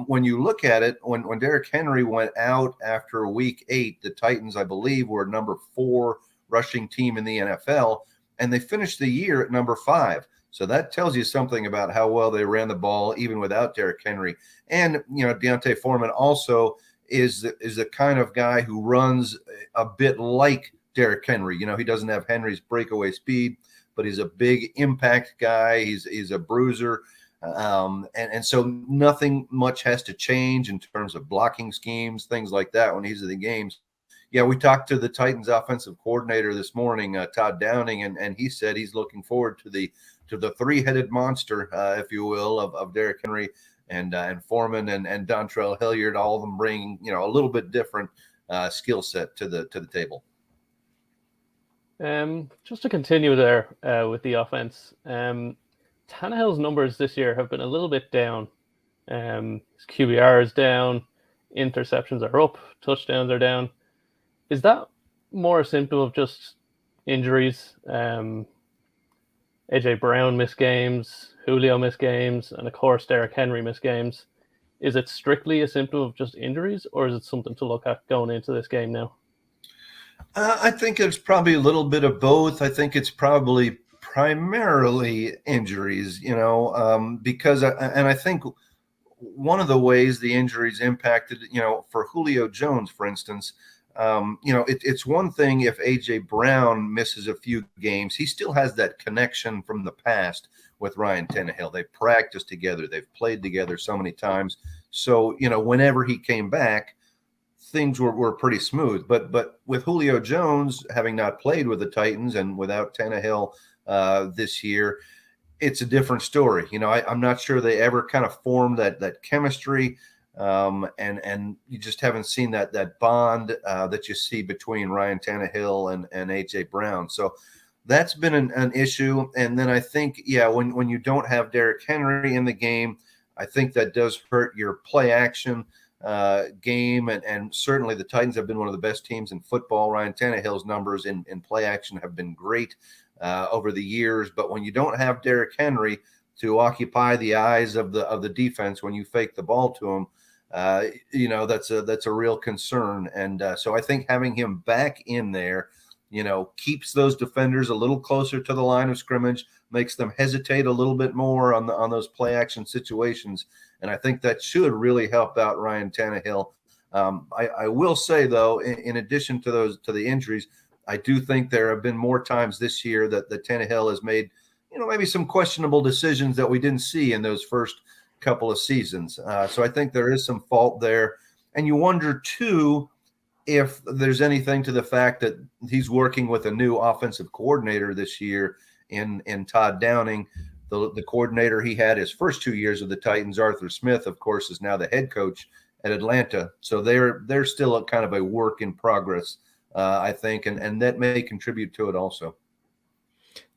When you look at it, when Derrick Henry went out after week 8, the Titans, I believe, were number 4 rushing team in the NFL, and they finished the year at number 5. So that tells you something about how well they ran the ball, even without Derrick Henry. And, D'Onta Foreman also is the kind of guy who runs a bit like Derrick Henry. He doesn't have Henry's breakaway speed, but he's a big impact guy. He's a bruiser. And so nothing much has to change in terms of blocking schemes, things like that when he's in the games. Yeah, we talked to the Titans offensive coordinator this morning, Todd Downing, and he said he's looking forward to the three-headed monster, if you will, of Derrick Henry and Foreman and Dontrell Hilliard, all of them bringing a little bit different skill set to the table. Just to continue there with the offense, Tannehill's numbers this year have been a little bit down. His QBR is down, interceptions are up, touchdowns are down. Is that more a symptom of just injuries? AJ Brown missed games, Julio missed games, and of course Derrick Henry missed games. Is it strictly a symptom of just injuries, or is it something to look at going into this game now? I think it's probably a little bit of both. I think it's probably primarily injuries, because I think one of the ways the injuries impacted, for Julio Jones, for instance, it's one thing if AJ Brown misses a few games, he still has that connection from the past with Ryan Tannehill. They've practiced together, they've played together so many times. So, whenever he came back, things were pretty smooth. But with Julio Jones having not played with the Titans and without Tannehill this year, it's a different story. I'm not sure they ever kind of formed that chemistry, and you just haven't seen that bond that you see between Ryan Tannehill and AJ Brown. So that's been an issue. And then I think, when you don't have Derrick Henry in the game, I think that does hurt your play action game. And certainly the Titans have been one of the best teams in football. Ryan Tannehill's numbers in play action have been great over the years. But when you don't have Derrick Henry to occupy the eyes of the defense when you fake the ball to him, that's a real concern. And so I think having him back in there, keeps those defenders a little closer to the line of scrimmage, makes them hesitate a little bit more on those play action situations. And I think that should really help out Ryan Tannehill. I will say, though, in addition to the injuries, I do think there have been more times this year that Tannehill has made, maybe some questionable decisions that we didn't see in those first couple of seasons. So I think there is some fault there. And you wonder, too, if there's anything to the fact that he's working with a new offensive coordinator this year in Todd Downing. The coordinator he had his first 2 years of the Titans, Arthur Smith, of course, is now the head coach at Atlanta. So they're still a kind of a work in progress, I think, and that may contribute to it also.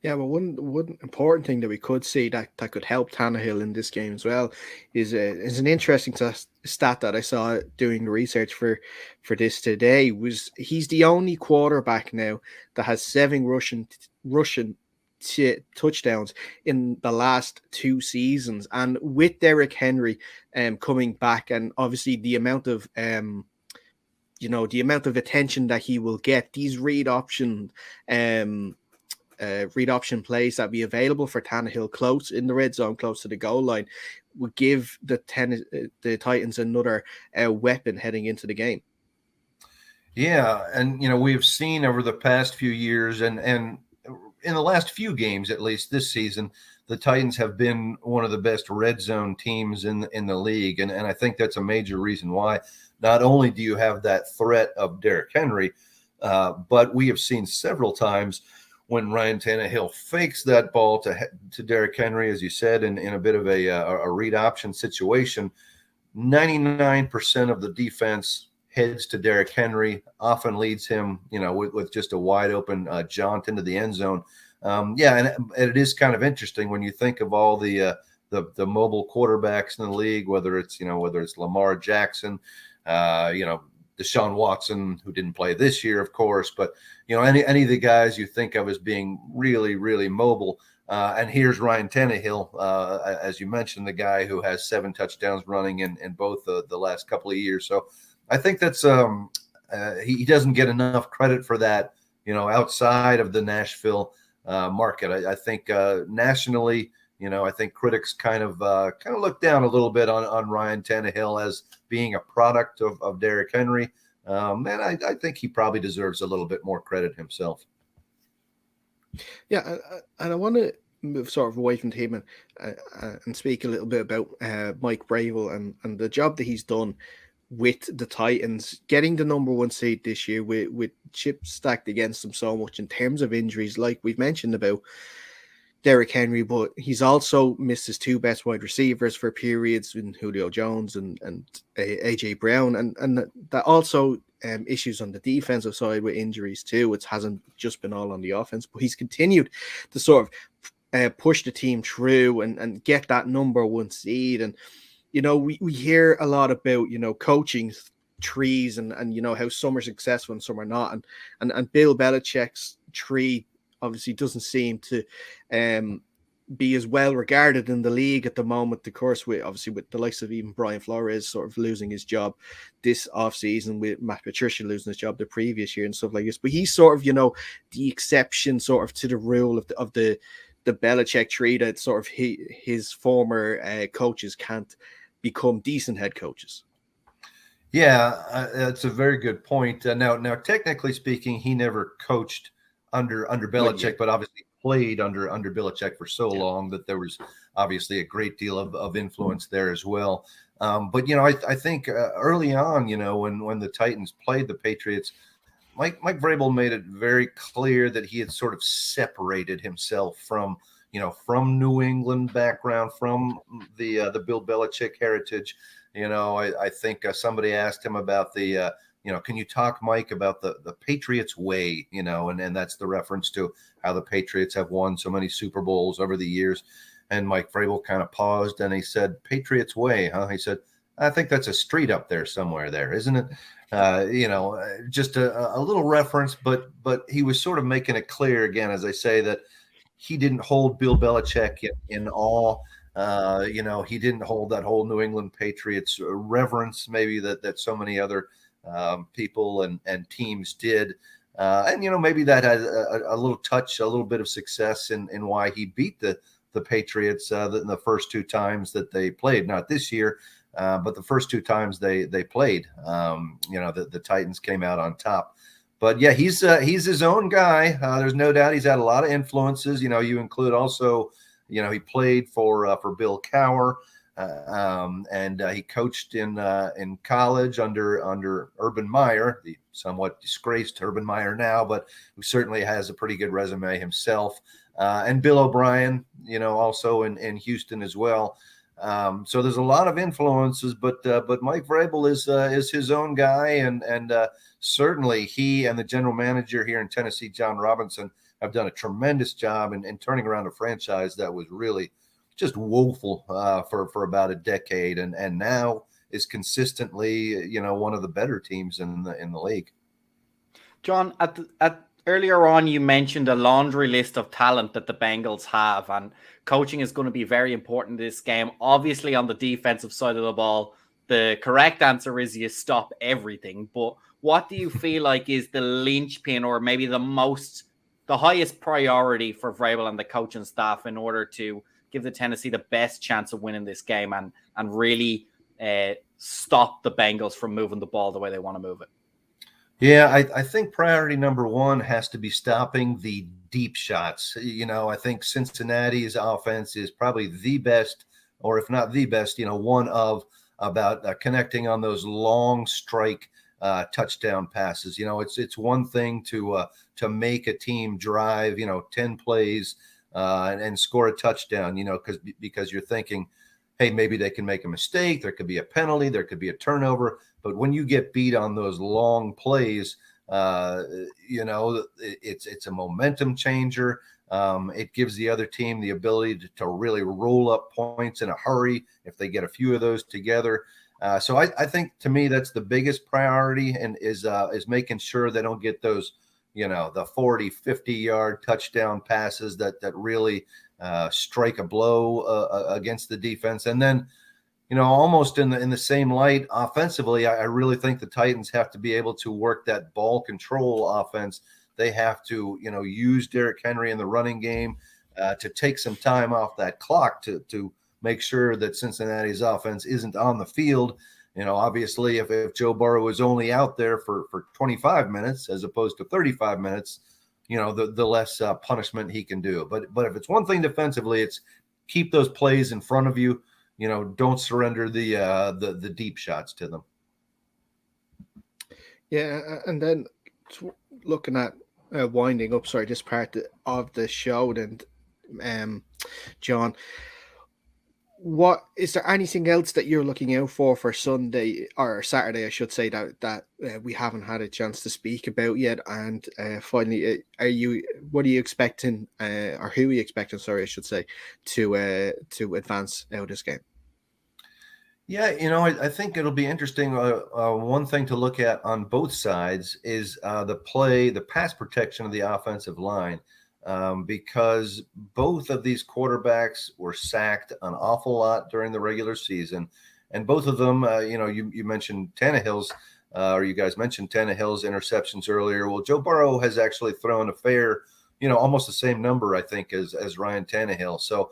Yeah, well, one important thing that we could see that could help Tannehill in this game as well is an interesting stat that I saw doing the research for this today. Was he's the only quarterback now that has 7 rushing touchdowns in the last 2 seasons, and with Derrick Henry coming back, and obviously the amount of attention that he will get, these read option plays that be available for Tannehill close in the red zone, close to the goal line, would give the Titans another weapon heading into the game. Yeah, and we've seen over the past few years, and in the last few games, at least this season, the Titans have been one of the best red zone teams in the league, and I think that's a major reason why. Not only do you have that threat of Derrick Henry, but we have seen several times when Ryan Tannehill fakes that ball to Derrick Henry, as you said, in a bit of a read option situation, 99% of the defense heads to Derrick Henry, often leads him, with just a wide open jaunt into the end zone. And it is kind of interesting when you think of all the mobile quarterbacks in the league, whether it's Lamar Jackson, Deshaun Watson, who didn't play this year, of course, but any of the guys you think of as being really, really mobile. And here's Ryan Tannehill, as you mentioned, the guy who has 7 touchdowns running in both the last couple of years. So I think that's he doesn't get enough credit for that, outside of the Nashville market. I think nationally, I think critics kind of look down a little bit on Ryan Tannehill as being a product of Derrick Henry. And I think he probably deserves a little bit more credit himself. Yeah, and I want to move sort of away from the team and speak a little bit about Mike Bravel and the job that he's done with the Titans, getting the number 1 seed this year with chips stacked against them so much in terms of injuries, like we've mentioned about Derrick Henry, but he's also missed his 2 best wide receivers for periods in Julio Jones and AJ Brown, and that also issues on the defensive side with injuries too. It hasn't just been all on the offense, but he's continued to sort of push the team through and get that number 1 seed. And we hear a lot about coaching trees and how some are successful and some are not, and Bill Belichick's tree obviously doesn't seem to be as well regarded in the league at the moment. Of course, with the likes of even Brian Flores sort of losing his job this offseason, with Matt Patricia losing his job the previous year and stuff like this. But he's sort of the exception sort of to the rule of the Belichick tree, that sort of his former coaches can't become decent head coaches. Yeah, that's a very good point. Now, technically speaking, he never coached under Belichick, but obviously played under Belichick for so long that there was obviously a great deal of influence there as well. But I think early on, when the Titans played the Patriots, Mike Vrabel made it very clear that he had sort of separated himself from New England background, from the Bill Belichick heritage. I think somebody asked him about the can you talk, Mike, about the Patriots way, and that's the reference to how the Patriots have won so many Super Bowls over the years. And Mike Vrabel kind of paused and he said, Patriots way, huh? He said, I think that's a street up there somewhere there, isn't it? Just a little reference, but he was sort of making it clear again, as I say, that he didn't hold Bill Belichick in awe. He didn't hold that whole New England Patriots reverence, maybe that so many other people and teams did. And maybe that had a little touch, a little bit of success in why he beat the Patriots in the first 2 times that they played. Not this year, but the first 2 times they played. The Titans came out on top. But yeah, he's his own guy. There's no doubt he's had a lot of influences. You include also, he played for Bill Cowher. And he coached in college under Urban Meyer, the somewhat disgraced Urban Meyer now, but who certainly has a pretty good resume himself. And Bill O'Brien, also in Houston as well. So there's a lot of influences, but Mike Vrabel is his own guy, and certainly he and the general manager here in Tennessee, John Robinson, have done a tremendous job in turning around a franchise that was really just woeful for about a decade, and now is consistently one of the better teams in the league. John, at earlier on, you mentioned a laundry list of talent that the Bengals have, and coaching is going to be very important in this game. Obviously, on the defensive side of the ball, the correct answer is you stop everything. But what do you feel like is the linchpin, or maybe the highest priority for Vrabel and the coaching staff in order to give the Tennessee the best chance of winning this game and really stop the Bengals from moving the ball the way they want to move it? Yeah, I think priority number 1 has to be stopping the deep shots. I think Cincinnati's offense is probably the best, or if not the best, one of about connecting on those long strike touchdown passes. It's one thing to make a team drive, 10 plays and score a touchdown, because you're thinking, hey, maybe they can make a mistake. There could be a penalty. There could be a turnover. But when you get beat on those long plays, it's a momentum changer. It gives the other team the ability to really roll up points in a hurry if they get a few of those together. So I think, to me, that's the biggest priority, and is making sure they don't get those, the 40, 50-yard touchdown passes that really strike a blow against the defense. And then, almost in the same light, offensively, I really think the Titans have to be able to work that ball control offense. They have to, use Derrick Henry in the running game to take some time off that clock to make sure that Cincinnati's offense isn't on the field. Obviously, if Joe Burrow is only out there for 25 minutes as opposed to 35 minutes, the less punishment he can do. But if it's one thing defensively, it's keep those plays in front of you. Don't surrender the deep shots to them. Yeah, and then looking at winding up, this part of the show, and John. What is there anything else that you're looking out for Sunday or Saturday, I should say, that we haven't had a chance to speak about yet? And finally, what are you expecting, or who are you expecting? Sorry, I should say, to advance out of this game? Yeah, I think it'll be interesting. One thing to look at on both sides is the pass protection of the offensive line. Because both of these quarterbacks were sacked an awful lot during the regular season. And both of them, you mentioned Tannehill's, or you guys mentioned Tannehill's interceptions earlier. Well, Joe Burrow has actually thrown a fair, almost the same number, I think, as Ryan Tannehill. So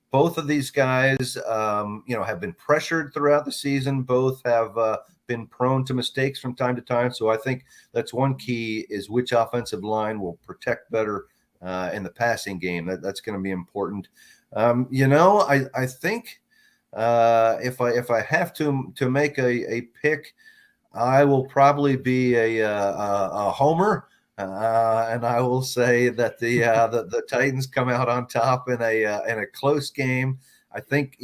both of these guys, have been pressured throughout the season. Both have been prone to mistakes from time to time. So I think that's one key, is which offensive line will protect better in the passing game. That's going to be important. I think if I have to make a pick, I will probably be a homer, and I will say that the Titans come out on top in a close game. I think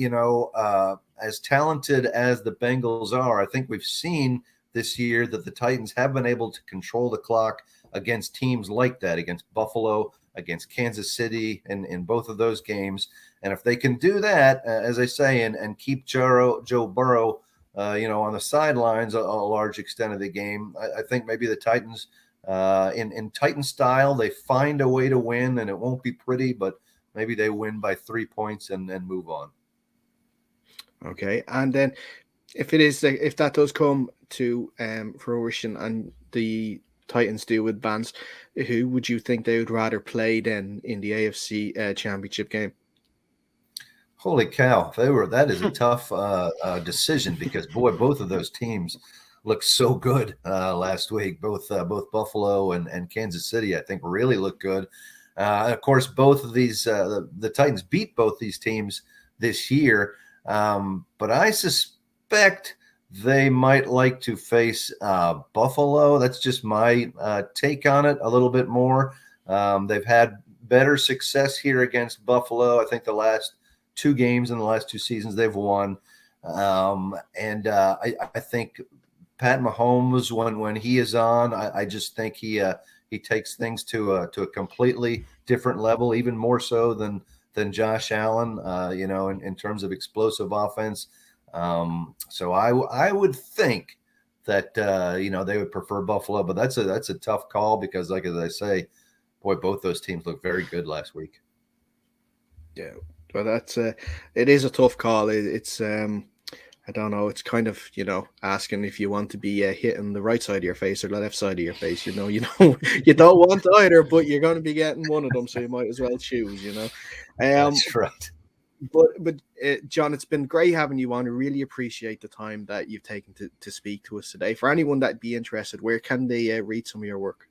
as talented as the Bengals are, I think we've seen this year that the Titans have been able to control the clock against teams like that, against Buffalo, against Kansas City in both of those games. And if they can do that, as I say, and keep Joe Burrow, on the sidelines a large extent of the game, I think maybe the Titans, in Titan style, they find a way to win, and it won't be pretty, but maybe they win by 3 points and move on. Okay. And then if that does come to fruition and the Titans do advance, who would you think they would rather play then in the AFC championship game? Holy cow. That is a tough decision, because both of those teams looked so good last week. Both Buffalo and Kansas City, I think, really looked good. Of course, both of these, the Titans beat both these teams this year. But I suspect they might like to face Buffalo. That's just my take on it a little bit more. They've had better success here against Buffalo. I think the last 2 games in the last 2 seasons they've won. And I think Pat Mahomes, when he is on, I just think he takes things to a completely different level, even more so than Josh Allen, in terms of explosive offense. So I would think that they would prefer Buffalo, but that's a tough call, because, like as I say, boy, both those teams look very good last week. Yeah, well, it is a tough call. It's I don't know. It's kind of asking if you want to be hitting the right side of your face or the left side of your face. You don't want either, but you're going to be getting one of them, so you might as well choose. That's right. But John, it's been great having you on. I really appreciate the time that you've taken to speak to us today. For anyone that'd be interested, where can they read some of your work?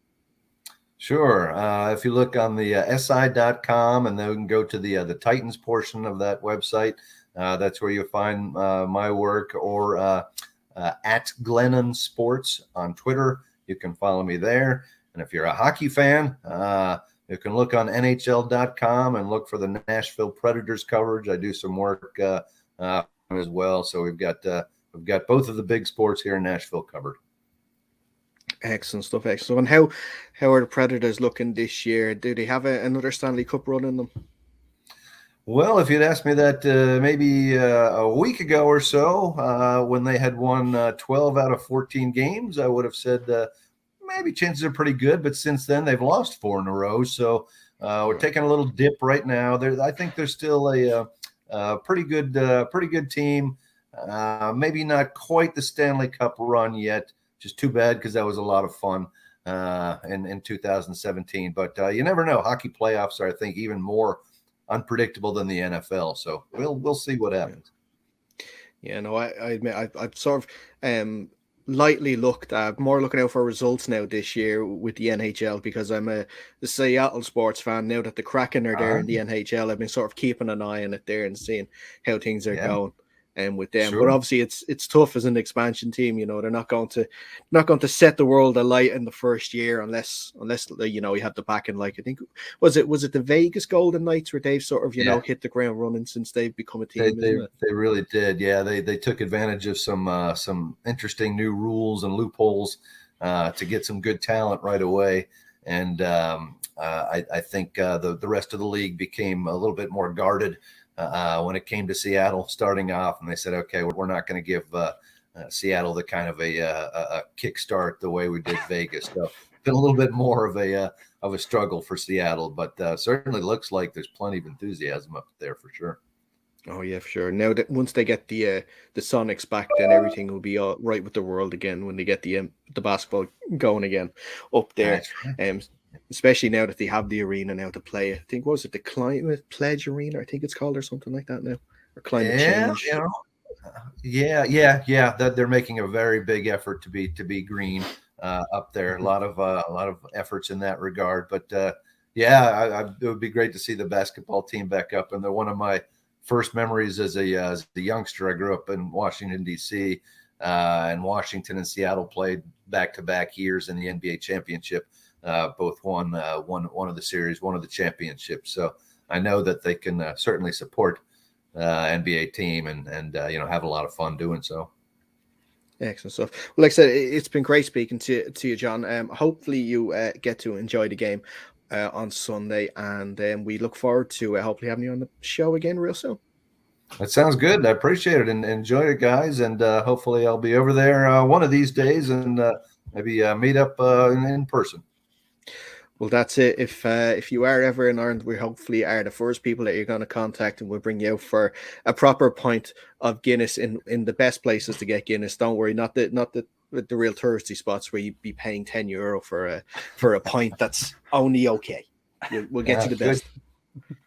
Sure. If you look on the si.com, and then we can go to the Titans portion of that website, that's where you'll find my work, or at Glennon Sports on Twitter. You can follow me there. And if you're a hockey fan, you can look on NHL.com and look for the Nashville Predators coverage. I do some work as well. So we've got both of the big sports here in Nashville covered. Excellent stuff. Excellent. And how are the Predators looking this year? Do they have another Stanley Cup run in them? Well, if you'd asked me that maybe a week ago or so, when they had won 12 out of 14 games, I would have said maybe chances are pretty good. But since then, they've lost 4 in a row. So we're taking a little dip right now. I think they're still a pretty good team. Maybe not quite the Stanley Cup run yet. Just too bad, because that was a lot of fun in 2017. But you never know. Hockey playoffs are, I think, even more unpredictable than the NFL. So we'll see what happens. Yeah, no, I admit I've sort of lightly looked at, more looking out for results now this year with the NHL, because I'm a Seattle sports fan. Now that the Kraken are there in the NHL, I've been sort of keeping an eye on it there and seeing how things are going. with them. Sure. But obviously it's tough as an expansion team. They're not going to set the world alight in the first year unless you have the backing. Like I think was it the Vegas Golden Knights where they've sort of hit the ground running since they've become a team, isn't it? They really did. Yeah, they took advantage of some interesting new rules and loopholes to get some good talent right away. And I think the rest of the league became a little bit more guarded when it came to Seattle starting off, and they said, okay, we're not going to give Seattle the kind of a kickstart the way we did Vegas. So it's been a little bit more of a struggle for Seattle, but certainly looks like there's plenty of enthusiasm up there for sure. Oh yeah, for sure. Now that once they get the Sonics back, then everything will be all right with the world again when they get the basketball going again up there. Right. Especially now that they have the arena now to play. I think was it the Climate Pledge Arena? I think it's called or something like that now, or Climate Change. Yeah. That they're making a very big effort to be green up there. A lot of efforts in that regard. But it would be great to see the basketball team back up. And they're one of my first memories as a youngster. I grew up in Washington, D.C., and Washington and Seattle played back-to-back years in the NBA championship. Both won one of the series, one of the championships. So I know that they can certainly support NBA team and have a lot of fun doing so. Excellent stuff. Well, like I said, it's been great speaking to you, John. Hopefully you get to enjoy the game on Sunday, and we look forward to hopefully having you on the show again real soon. That sounds good. I appreciate it and enjoy it, guys. And hopefully I'll be over there one of these days and maybe meet up in person. Well, that's it. If you are ever in Ireland, we hopefully are the first people that you're going to contact, and we'll bring you out for a proper pint of Guinness in the best places to get Guinness. Don't worry, not the real touristy spots where you'd be paying €10 for a pint. That's only okay. We'll get you the best.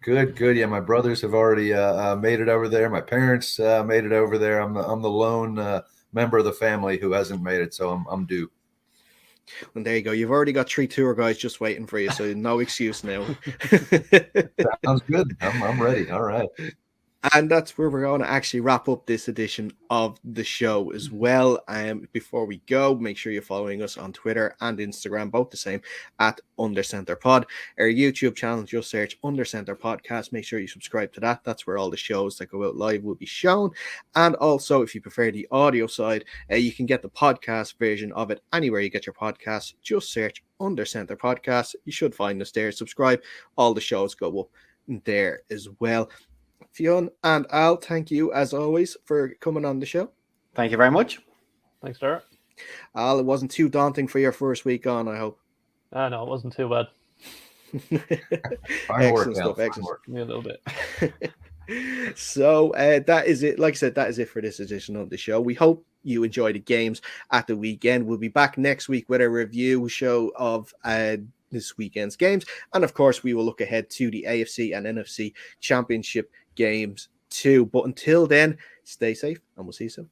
Good. Yeah, my brothers have already made it over there. My parents made it over there. I'm the lone member of the family who hasn't made it, so I'm due. And there you go. You've already got 3 tour guides just waiting for you, so no excuse now. Sounds good. I'm ready. All right. And that's where we're going to actually wrap up this edition of the show as well. Before we go, make sure you're following us on Twitter and Instagram, both the same, at UnderCenterPod. Our YouTube channel, just search Undercenter Podcast. Make sure you subscribe to that. That's where all the shows that go out live will be shown. And also, if you prefer the audio side, you can get the podcast version of it anywhere you get your podcasts. Just search Undercenter Podcast. You should find us there. Subscribe. All the shows go up there as well. Fionn and Al, thank you as always for coming on the show. Thank you very much. Thanks, Dara. Al, it wasn't too daunting for your first week on, I hope. No, it wasn't too bad. Excellent stuff. Excellent. Give me a little bit. So that is it. Like I said, that is it for this edition of the show. We hope you enjoy the games at the weekend. We'll be back next week with a review show of this weekend's games. And of course, we will look ahead to the AFC and NFC championship games too. But until then, stay safe and we'll see you soon.